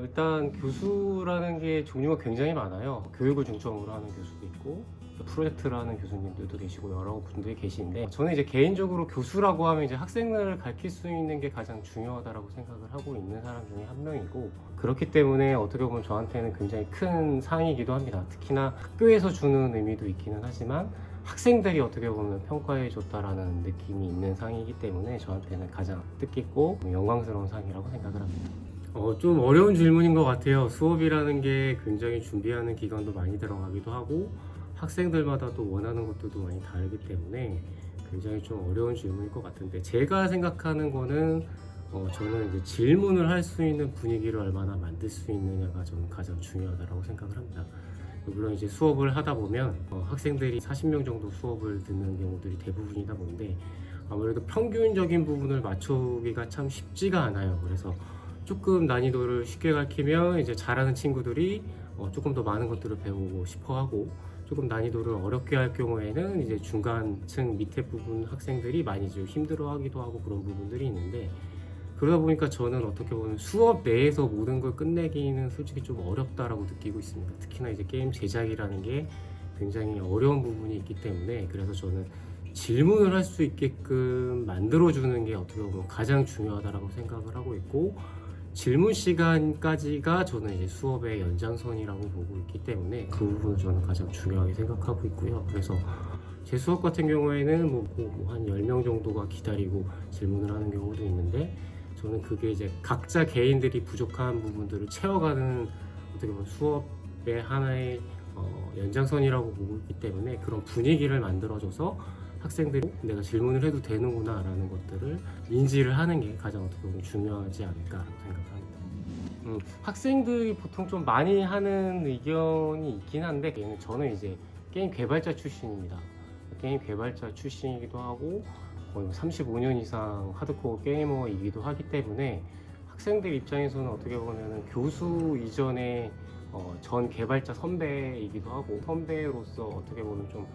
일단 교수라는 게 종류가 굉장히 많아요. 교육을 중점으로 하는 교수도 있고 프로젝트를 하는 교수님들도 계시고 여러 분들이 계시는데, 저는 이제 개인적으로 교수라고 하면 이제 학생들을 가르칠 수 있는 게 가장 중요하다고 생각을 하고 있는 사람 중에 한 명이고, 그렇기 때문에 어떻게 보면 저한테는 굉장히 큰 상이기도 합니다. 특히나 학교에서 주는 의미도 있기는 하지만 학생들이 어떻게 보면 평가해 줬다라는 느낌이 있는 상이기 때문에 저한테는 가장 뜻깊고 영광스러운 상이라고 생각을 합니다. 좀 어려운 질문인 것 같아요. 수업이라는 게 굉장히 준비하는 기간도 많이 들어가기도 하고 학생들마다 또 원하는 것들도 많이 다르기 때문에 굉장히 좀 어려운 질문일 것 같은데, 제가 생각하는 거는 저는 이제 질문을 할 수 있는 분위기를 얼마나 만들 수 있느냐가 저는 가장 중요하다고 생각을 합니다. 물론 이제 수업을 하다 보면 학생들이 40명 정도 수업을 듣는 경우들이 대부분이다 보는데, 아무래도 평균적인 부분을 맞추기가 참 쉽지가 않아요. 그래서 조금 난이도를 쉽게 가르치면 이제 잘하는 친구들이 조금 더 많은 것들을 배우고 싶어 하고, 조금 난이도를 어렵게 할 경우에는 이제 중간층 밑에 부분 학생들이 많이 좀 힘들어 하기도 하고 그런 부분들이 있는데, 그러다 보니까 저는 어떻게 보면 수업 내에서 모든 걸 끝내기는 솔직히 좀 어렵다라고 느끼고 있습니다. 특히나 이제 게임 제작이라는 게 굉장히 어려운 부분이 있기 때문에, 그래서 저는 질문을 할 수 있게끔 만들어주는 게 어떻게 보면 가장 중요하다라고 생각을 하고 있고, 질문 시간까지가 저는 이제 수업의 연장선이라고 보고 있기 때문에 그 부분을 저는 가장 중요하게 생각하고 있고요. 그래서 제 수업 같은 경우에는 한 10명 정도가 기다리고 질문을 하는 경우도 있는데, 저는 그게 이제 각자 개인들이 부족한 부분들을 채워가는 어떻게 보면 수업의 하나의 연장선이라고 보고 있기 때문에, 그런 분위기를 만들어줘서 학생들이 내가 질문을 해도 되는구나 라는 것들을 인지를 하는 게 가장 어떻게 보면 중요하지 않을까라고 생각합니다. 학생들이 보통 좀 많이 하는 의견이 있긴 한데, 저는 이제 게임 개발자 출신입니다. 게임 개발자 출신이기도 하고 거의 35년 이상 하드코어 게이머이기도 하기 때문에, 학생들 입장에서는 어떻게 보면 교수 이전에 전 개발자 선배이기도 하고, 선배로서 어떻게 보면 좀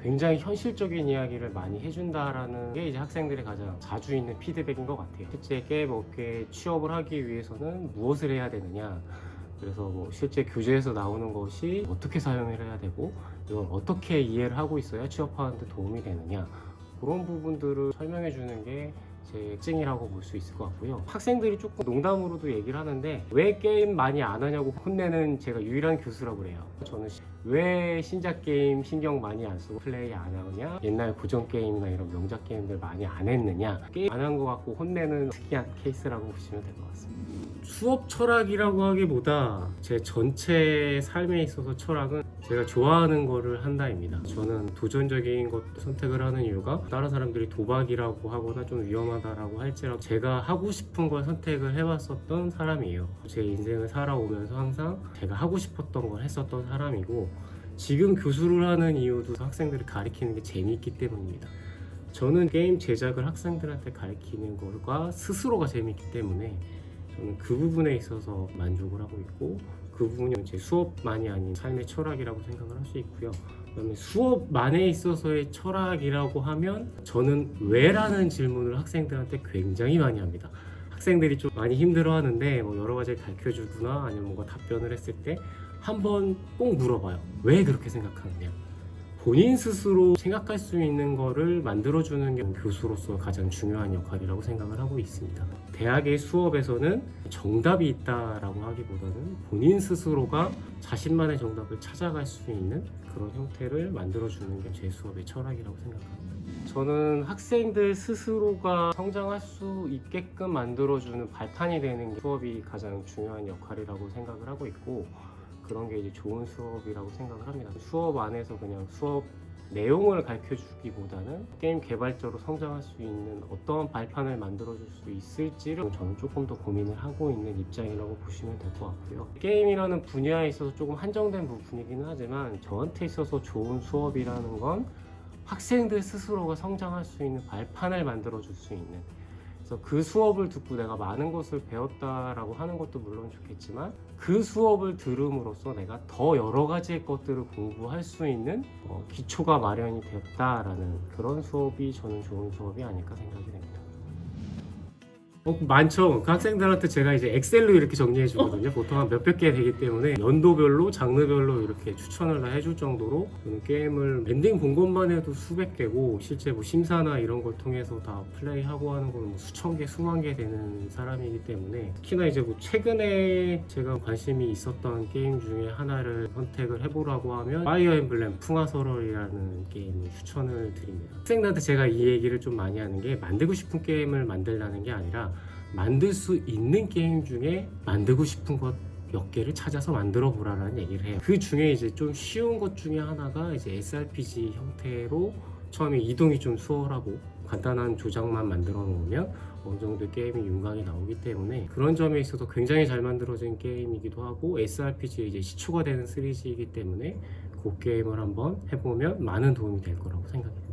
굉장히 현실적인 이야기를 많이 해준다라는 게 이제 학생들이 가장 자주 있는 피드백인 것 같아요. 실제 게임 업계에 취업을 하기 위해서는 무엇을 해야 되느냐, 그래서 뭐 실제 교재에서 나오는 것이 어떻게 사용을 해야 되고 이걸 어떻게 이해를 하고 있어야 취업하는 데 도움이 되느냐, 그런 부분들을 설명해 주는 게 제 특징이라고 볼 수 있을 것 같고요. 학생들이 조금 농담으로도 얘기를 하는데, 왜 게임 많이 안 하냐고 혼내는 제가 유일한 교수라고 그래요. 저는 왜 신작 게임 신경 많이 안 쓰고 플레이 안 하느냐, 옛날 고전 게임이나 이런 명작 게임들 많이 안 했느냐, 게임 안 한 것 같고 혼내는 특이한 케이스라고 보시면 될 것 같습니다. 수업 철학이라고 하기보다 제 전체 삶에 있어서 철학은 제가 좋아하는 거를 한다입니다. 저는 도전적인 것 선택을 하는 이유가, 다른 사람들이 도박이라고 하거나 좀 위험하다라고 할지라도 제가 하고 싶은 걸 선택을 해왔었던 사람이에요. 제 인생을 살아오면서 항상 제가 하고 싶었던 걸 했었던 사람이고, 지금 교수를 하는 이유도 학생들을 가르치는 게 재미있기 때문입니다. 저는 게임 제작을 학생들한테 가르치는 것과 스스로가 재미있기 때문에 저는 그 부분에 있어서 만족을 하고 있고, 그 부분이 제 수업만이 아닌 삶의 철학이라고 생각을 할 수 있고요. 그다음에 수업만에 있어서의 철학이라고 하면, 저는 왜라는 질문을 학생들한테 굉장히 많이 합니다. 학생들이 좀 많이 힘들어하는데 여러 가지를 가르쳐주거나 아니면 뭔가 답변을 했을 때 한번 꼭 물어봐요. 왜 그렇게 생각하느냐. 본인 스스로 생각할 수 있는 거를 만들어주는 게 교수로서 가장 중요한 역할이라고 생각을 하고 있습니다. 대학의 수업에서는 정답이 있다라고 하기보다는 본인 스스로가 자신만의 정답을 찾아갈 수 있는 그런 형태를 만들어주는 게 제 수업의 철학이라고 생각합니다. 저는 학생들 스스로가 성장할 수 있게끔 만들어주는 발판이 되는 게 수업이 가장 중요한 역할이라고 생각을 하고 있고, 그런 게 이제 좋은 수업이라고 생각을 합니다. 수업 안에서 그냥 수업 내용을 가르쳐 주기보다는 게임 개발자로 성장할 수 있는 어떤 발판을 만들어 줄 수 있을지를 저는 조금 더 고민을 하고 있는 입장이라고 보시면 될 것 같고요. 게임이라는 분야에 있어서 조금 한정된 부분이기는 하지만, 저한테 있어서 좋은 수업이라는 건 학생들 스스로가 성장할 수 있는 발판을 만들어 줄 수 있는, 그래서 그 수업을 듣고 내가 많은 것을 배웠다라고 하는 것도 물론 좋겠지만, 그 수업을 들음으로써 내가 더 여러 가지의 것들을 공부할 수 있는 기초가 마련이 되었다라는 그런 수업이 저는 좋은 수업이 아닐까 생각이 됩니다. 많죠. 그 학생들한테 제가 이제 엑셀로 이렇게 정리해 주거든요. 보통 한 몇백 개 되기 때문에 연도별로, 장르별로 이렇게 추천을 다 해줄 정도로 저는 게임을 엔딩 본 것만 해도 수백 개고 실제 뭐 심사나 이런 걸 통해서 다 플레이하고 하는 건 뭐 수천 개, 수만 개 되는 사람이기 때문에 특히나 이제 뭐 최근에 제가 관심이 있었던 게임 중에 하나를 선택을 해보라고 하면 파이어 엠블렘 풍화설월이라는 게임을 추천을 드립니다. 학생들한테 제가 이 얘기를 좀 많이 하는 게 만들고 싶은 게임을 만들라는 게 아니라 만들 수 있는 게임 중에 만들고 싶은 것 몇 개를 찾아서 만들어 보라라는 얘기를 해요. 그 중에 이제 좀 쉬운 것 중에 하나가 이제 SRPG 형태로 처음에 이동이 좀 수월하고 간단한 조작만 만들어 놓으면 어느 정도 게임이 윤곽이 나오기 때문에 그런 점에 있어서 굉장히 잘 만들어진 게임이기도 하고 SRPG의 이제 시초가 되는 시리즈이기 때문에 그 게임을 한번 해보면 많은 도움이 될 거라고 생각합니다.